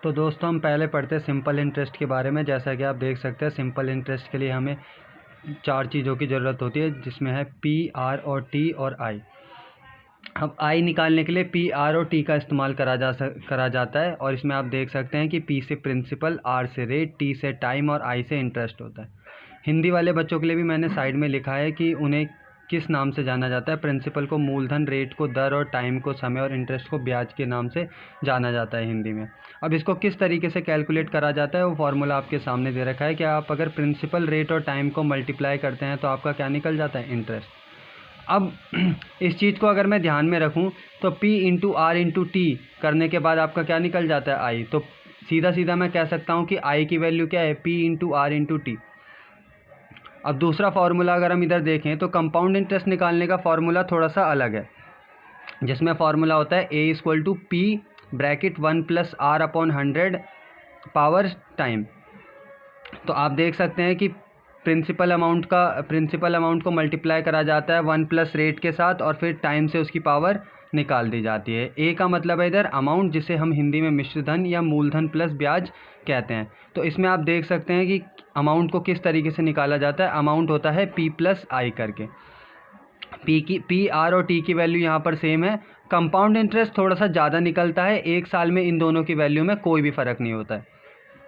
तो दोस्तों हम पहले पढ़ते हैं सिंपल इंटरेस्ट के बारे में। जैसा कि आप देख सकते हैं सिंपल इंटरेस्ट के लिए हमें 4 चीज़ों की ज़रूरत होती है, जिसमें है पी, आर और टी और आई। अब आई निकालने के लिए पी, आर और टी का इस्तेमाल करा जाता है। और इसमें आप देख सकते हैं कि पी से प्रिंसिपल, आर से रेट, टी से टाइम और आई से इंटरेस्ट होता है। हिंदी वाले बच्चों के लिए भी मैंने साइड में लिखा है कि उन्हें किस नाम से जाना जाता है। प्रिंसिपल को मूलधन, रेट को दर और टाइम को समय और इंटरेस्ट को ब्याज के नाम से जाना जाता है हिंदी में। अब इसको किस तरीके से कैलकुलेट करा जाता है वो फार्मूला आपके सामने दे रखा है कि आप अगर प्रिंसिपल, रेट और टाइम को मल्टीप्लाई करते हैं तो आपका क्या निकल जाता है, इंटरेस्ट। अब इस चीज़ को अगर मैं ध्यान में रखूं तो P into R into T करने के बाद आपका क्या निकल जाता है, आई। तो सीधा सीधा मैं कह सकता हूं कि आई की वैल्यू क्या है, P into R into T. अब दूसरा फार्मूला अगर हम इधर देखें तो कंपाउंड इंटरेस्ट निकालने का फार्मूला थोड़ा सा अलग है, जिसमें फार्मूला होता है A equal to P bracket 1 plus R upon 100 power time. तो आप देख सकते हैं कि प्रिंसिपल अमाउंट को मल्टीप्लाई करा जाता है 1 प्लस रेट के साथ और फिर टाइम से उसकी पावर निकाल दी जाती है। ए का मतलब है इधर अमाउंट, जिसे हम हिंदी में मिश्रधन या मूलधन प्लस ब्याज कहते हैं। तो इसमें आप देख सकते हैं कि अमाउंट को किस तरीके से निकाला जाता है। अमाउंट होता है पी प्लस आई करके। पी, आर और टी की वैल्यू यहाँ पर सेम है। कंपाउंड इंटरेस्ट थोड़ा सा ज़्यादा निकलता है, एक साल में इन दोनों की वैल्यू में कोई भी फ़र्क नहीं होता है।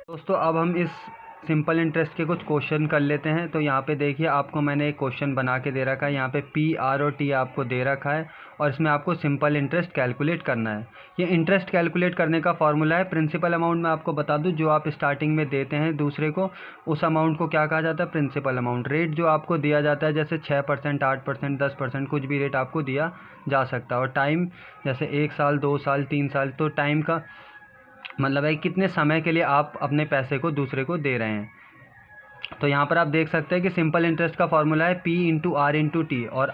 दोस्तों अब हम इस सिंपल इंटरेस्ट के कुछ क्वेश्चन कर लेते हैं। तो यहाँ पे देखिए आपको मैंने एक क्वेश्चन बना के दे रखा है। यहाँ पे पी, आर और टी आपको दे रखा है और इसमें आपको सिंपल इंटरेस्ट कैलकुलेट करना है। ये इंटरेस्ट कैलकुलेट करने का फॉर्मूला है। प्रिंसिपल अमाउंट मैं आपको बता दूं, जो आप स्टार्टिंग में देते हैं दूसरे को, उस अमाउंट को क्या कहा जाता है, प्रिंसिपल अमाउंट। रेट जो आपको दिया जाता है जैसे 6%, 8%, 10%, कुछ भी रेट आपको दिया जा सकता है। और टाइम जैसे 1 साल, 2 साल, 3 साल। तो टाइम का मतलब है कितने समय के लिए आप अपने पैसे को दूसरे को दे रहे हैं। तो यहाँ पर आप देख सकते हैं कि सिंपल इंटरेस्ट का फॉर्मूला है P into R into T. और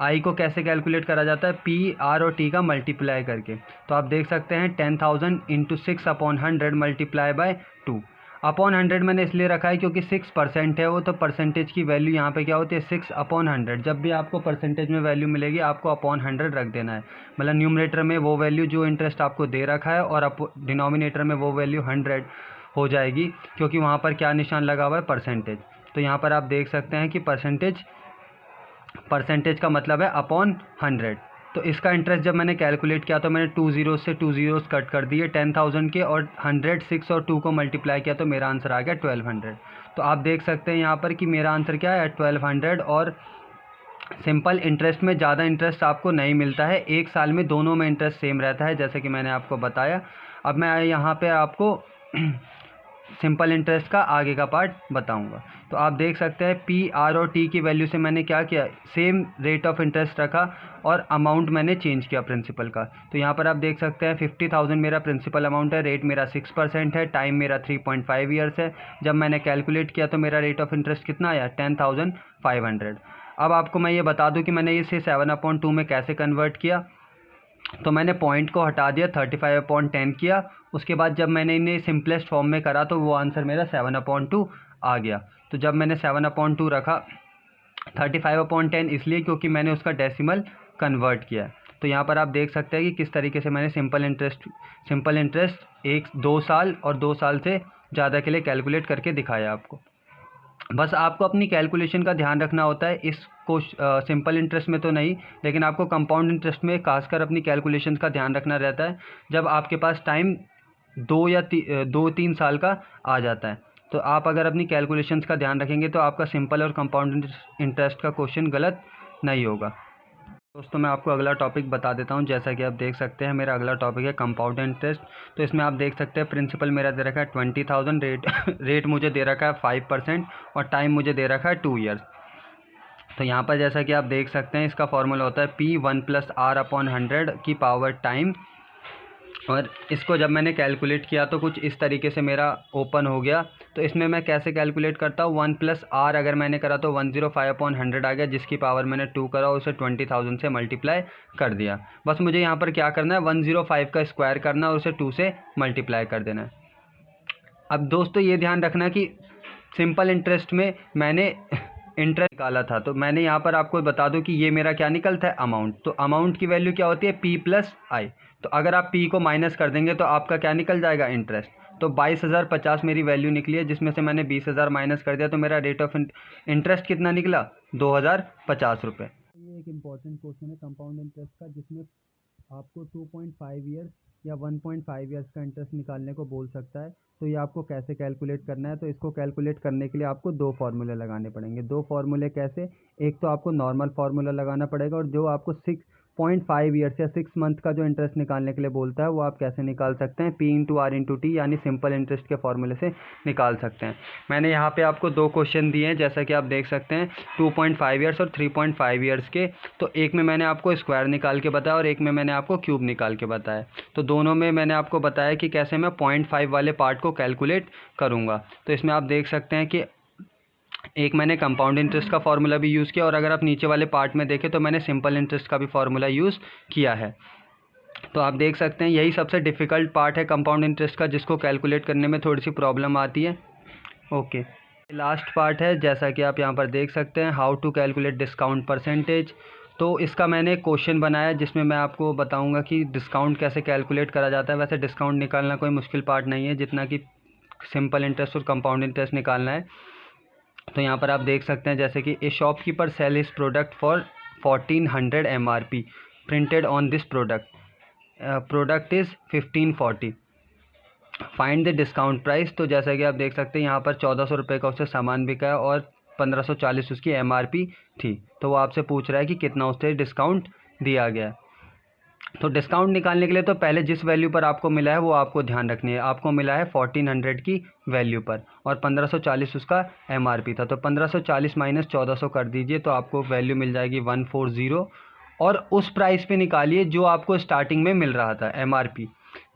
आई को कैसे कैलकुलेट करा जाता है, पी, आर और टी का मल्टीप्लाई करके। तो आप देख सकते हैं 10,000 into 6 upon 100 multiply by 2। Upon 100 मैंने इसलिए रखा है क्योंकि 6% है वो, तो परसेंटेज की वैल्यू यहाँ पे क्या होती है, 6 अपॉन 100। जब भी आपको परसेंटेज में वैल्यू मिलेगी आपको अपॉन 100 रख देना है। मतलब न्यूमरेटर में वो वैल्यू जो इंटरेस्ट आपको दे रखा है और डिनोमिनेटर में वो वैल्यू 100 हो जाएगी, क्योंकि वहाँ पर क्या निशान लगा हुआ है, परसेंटेज। तो यहाँ पर आप देख सकते हैं कि परसेंटेज का मतलब है अपॉन 100। तो इसका इंटरेस्ट जब मैंने कैलकुलेट किया तो मैंने 2 ज़ीरो से 2 ज़ीरोस कट कर दिए 10,000 के, और 100, 6 और 2 को मल्टीप्लाई किया तो मेरा आंसर आ गया 1200। तो आप देख सकते हैं यहाँ पर कि मेरा आंसर क्या है, 1200। और सिंपल इंटरेस्ट में ज़्यादा इंटरेस्ट आपको नहीं मिलता है, एक साल में दोनों में इंटरेस्ट सेम रहता है, जैसे कि मैंने आपको बताया। अब मैं यहाँ पे आपको सिंपल इंटरेस्ट का आगे का पार्ट बताऊंगा। तो आप देख सकते हैं पी, आर और टी की वैल्यू से मैंने क्या किया, सेम रेट ऑफ इंटरेस्ट रखा और अमाउंट मैंने चेंज किया प्रिंसिपल का। तो यहाँ पर आप देख सकते हैं 50,000 मेरा प्रिंसिपल अमाउंट है, रेट मेरा 6% है, टाइम मेरा 3.5 ईयर्स है। जब मैंने कैलकुलेट किया तो मेरा रेट ऑफ इंटरेस्ट कितना आया, 10,500। अब आपको मैं ये बता दूं कि मैंने इसे 7/2 में कैसे कन्वर्ट किया। तो मैंने पॉइंट को हटा दिया, 35/10 किया। उसके बाद जब मैंने इन्हें सिंपलेस्ट फॉर्म में करा तो वो आंसर मेरा 7/2 आ गया। तो जब मैंने 7/2 रखा, 35/10 इसलिए क्योंकि मैंने उसका डेसिमल कन्वर्ट किया। तो यहाँ पर आप देख सकते हैं कि किस तरीके से मैंने सिंपल इंटरेस्ट 2 साल और 2 साल से ज़्यादा के लिए कैलकुलेट करके दिखाया आपको। बस आपको अपनी कैलकुलेशन का ध्यान रखना होता है, इसको सिंपल इंटरेस्ट में तो नहीं, लेकिन आपको कंपाउंड इंटरेस्ट में खासकर अपनी कैलकुलेशन का ध्यान रखना रहता है जब आपके पास टाइम 2-3 साल का आ जाता है। तो आप अगर अपनी कैलकुलेशंस का ध्यान रखेंगे तो आपका सिंपल और कंपाउंड इंटरेस्ट का क्वेश्चन गलत नहीं होगा। दोस्तों मैं आपको अगला टॉपिक बता देता हूं। जैसा कि आप देख सकते हैं मेरा अगला टॉपिक है कंपाउंड इंटरेस्ट। तो इसमें आप देख सकते हैं प्रिंसिपल मेरा दे रखा है 20,000, रेट मुझे दे रखा है 5% और टाइम मुझे दे रखा है 2 ईयर्स। तो यहाँ पर जैसा कि आप देख सकते हैं इसका फॉर्मूला होता है P 1 प्लस आर अपॉन 100 की पावर टाइम। और इसको जब मैंने कैलकुलेट किया तो कुछ इस तरीके से मेरा ओपन हो गया। तो इसमें मैं कैसे कैलकुलेट करता हूँ, 1 प्लस आर अगर मैंने करा तो 105/100 आ गया, जिसकी पावर मैंने 2 करा और उसे 20,000 से मल्टीप्लाई कर दिया। बस मुझे यहाँ पर क्या करना है, 105 का स्क्वायर करना और उसे 2 से मल्टीप्लाई कर देना है। अब दोस्तों ये ध्यान रखना कि सिंपल इंटरेस्ट में मैंने इंटरेस्ट निकाला था। तो मैंने यहाँ पर आपको बता दूं कि ये मेरा क्या निकलता है, अमाउंट। तो अमाउंट की वैल्यू क्या होती है, P प्लस आई। तो अगर आप P को माइनस कर देंगे तो आपका क्या निकल जाएगा, इंटरेस्ट। तो 22,050 मेरी वैल्यू निकली है, जिसमें से मैंने 20,000 माइनस कर दिया, तो मेरा रेट ऑफ इंटरेस्ट कितना निकला, 2,050 रुपये। ये एक इम्पॉर्टेंट क्वेश्चन है कंपाउंड इंटरेस्ट का, जिसमें आपको 2.5 ईयर्स या 1.5 ईयर्स का इंटरेस्ट निकालने को बोल सकता है। तो ये आपको कैसे कैलकुलेट करना है, तो इसको कैलकुलेट करने के लिए आपको दो फार्मूले लगाने पड़ेंगे। दो फार्मूले कैसे, एक तो आपको नॉर्मल फार्मूला लगाना पड़ेगा, और जो आपको 6.5 ईयर्स या 6 मंथ का जो इंटरेस्ट निकालने के लिए बोलता है वो आप कैसे निकाल सकते हैं, P into R into T, यानी सिंपल इंटरेस्ट के फॉर्मूले से निकाल सकते हैं। मैंने यहाँ पे आपको दो क्वेश्चन दिए हैं, जैसा कि आप देख सकते हैं 2.5 ईयर्स और 3.5 ईयर्स के। तो एक में मैंने आपको स्क्वायर निकाल के बताया और एक में मैंने आपको क्यूब निकाल के बताया। तो दोनों में मैंने आपको बताया कि कैसे मैं 0.5 वाले पार्ट को कैलकुलेट करूँगा। तो इसमें आप देख सकते हैं कि एक मैंने कंपाउंड इंटरेस्ट का फार्मूला भी यूज़ किया, और अगर आप नीचे वाले पार्ट में देखें तो मैंने सिंपल इंटरेस्ट का भी फार्मूला यूज़ किया है। तो आप देख सकते हैं यही सबसे डिफ़िकल्ट पार्ट है कंपाउंड इंटरेस्ट का, जिसको कैलकुलेट करने में थोड़ी सी प्रॉब्लम आती है। ओके, लास्ट पार्ट है, जैसा कि आप यहाँ पर देख सकते हैं, how to calculate discount percentage. तो इसका मैंने क्वेश्चन बनाया जिसमें मैं आपको बताऊंगा कि डिस्काउंट कैसे कैलकुलेट करा जाता है। वैसे डिस्काउंट निकालना कोई मुश्किल पार्ट नहीं है, जितना कि सिंपल इंटरेस्ट और कंपाउंड इंटरेस्ट निकालना है। तो यहाँ पर आप देख सकते हैं जैसे कि ए शॉपकीपर सेल इस product for 1400 MRP printed on this product is 1540, find the discount price. तो जैसा कि आप देख सकते हैं यहाँ पर 1400 रुपये का उससे सामान बिका है और 1540 उसकी MRP थी। तो वो आपसे पूछ रहा है कि कितना उससे डिस्काउंट दिया गया है। तो डिस्काउंट निकालने के लिए तो पहले जिस वैल्यू पर आपको मिला है वो आपको ध्यान रखनी है। आपको मिला है 1400 की वैल्यू पर और 1540 उसका MRP था। तो 1540 माइनस 1400 कर दीजिए, तो आपको वैल्यू मिल जाएगी 140, और उस प्राइस पे निकालिए जो आपको स्टार्टिंग में मिल रहा था MRP।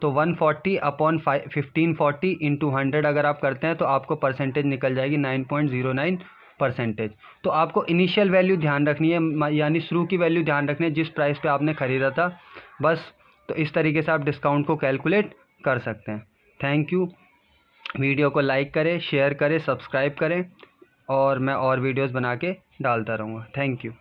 तो 140 अपॉन 1540 इंटू 100 अगर आप करते हैं तो आपको परसेंटेज निकल जाएगी 9.09%। तो आपको इनिशियल वैल्यू ध्यान रखनी है, यानी शुरू की वैल्यू ध्यान रखनी है जिस प्राइस पे आपने ख़रीदा था, बस। तो इस तरीके से आप डिस्काउंट को कैलकुलेट कर सकते हैं। Thank you. वीडियो को लाइक करें, शेयर करें, सब्सक्राइब करें, और मैं और वीडियोस बना के डालता रहूँगा। Thank you.